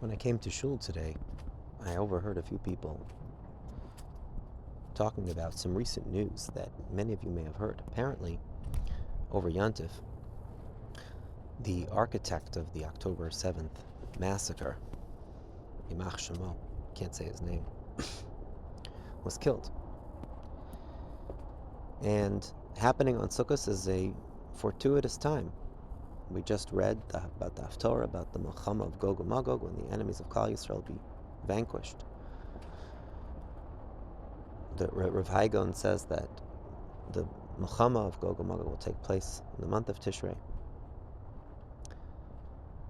When I came to shul today, I overheard a few people talking about some recent news that many of you may have heard. Apparently, over Yontif, the architect of the October 7th massacre, Yimach Shemo, can't say his name, was killed. And happening on Succos is a fortuitous time. We just read about the Haftorah, about the Milchama of Gog and Magog, when the enemies of Klal Yisrael will be vanquished. The Rav Haigon says that the Milchama of Gog and Magog will take place in the month of Tishrei.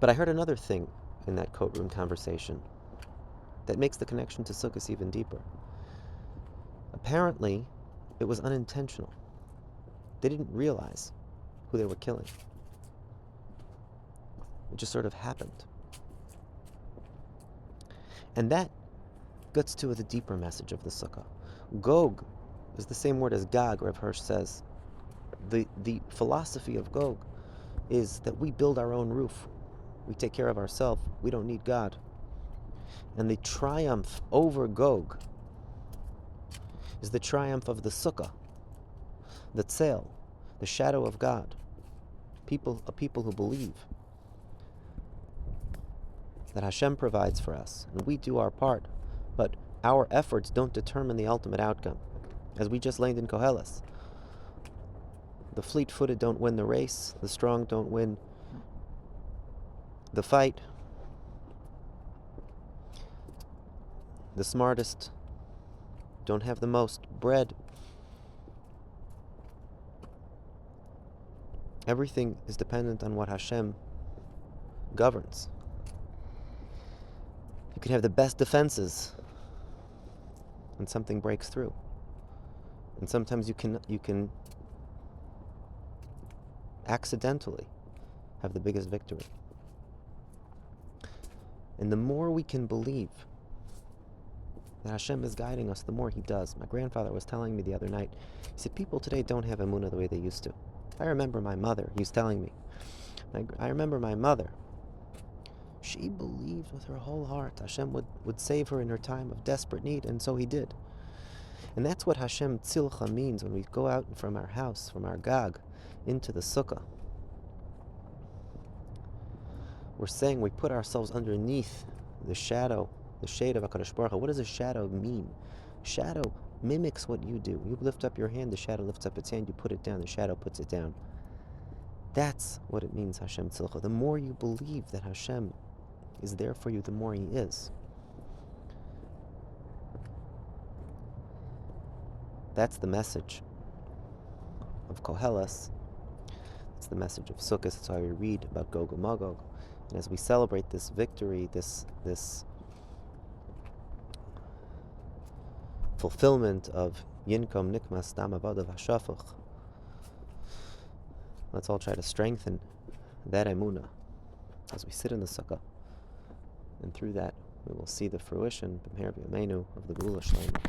But I heard another thing in that courtroom conversation that makes the connection to Succos even deeper. Apparently, it was unintentional. They didn't realize who they were killing. It just sort of happened. And that gets to the deeper message of the Sukkah. Gog is the same word as Gog, Rav Hirsch says. The philosophy of Gog is that we build our own roof. We take care of ourselves. We don't need God. And the triumph over Gog is the triumph of the Sukkah, the Tzel, the shadow of God. A people who believe that Hashem provides for us, and we do our part, but our efforts don't determine the ultimate outcome. As we just learned in Koheles, the fleet-footed don't win the race, the strong don't win the fight, the smartest don't have the most bread. Everything is dependent on what Hashem governs. You can have the best defenses, and something breaks through. And sometimes you can accidentally have the biggest victory. And the more we can believe that Hashem is guiding us, the more He does. My grandfather was telling me the other night, he said, people today don't have emunah the way they used to. I remember my mother, he was telling me, I remember my mother, she believed with her whole heart Hashem would save her in her time of desperate need, and so He did. And that's what Hashem Tzilcha means when we go out from our house, from our Gag, into the Sukkah. We're saying we put ourselves underneath the shade of HaKadosh Baruch Hu. What does a shadow mean? Shadow mimics what you do. You lift up your hand, the shadow lifts up its hand, you put it down, the shadow puts it down. That's what it means, Hashem Tzilcha. The more you believe that Hashem is there for you, the more He is. That's the message of Koheles. It's the message of Sukkot. That's why we read about Gog and Magog. And as we celebrate this victory, this fulfillment of Yinkom Nikmas Dam Avadav Hashafach, let's all try to strengthen that emunah as we sit in the Sukkah. And through that, we will see the fruition, B'meir B'yameinu, of the Geula Shlema.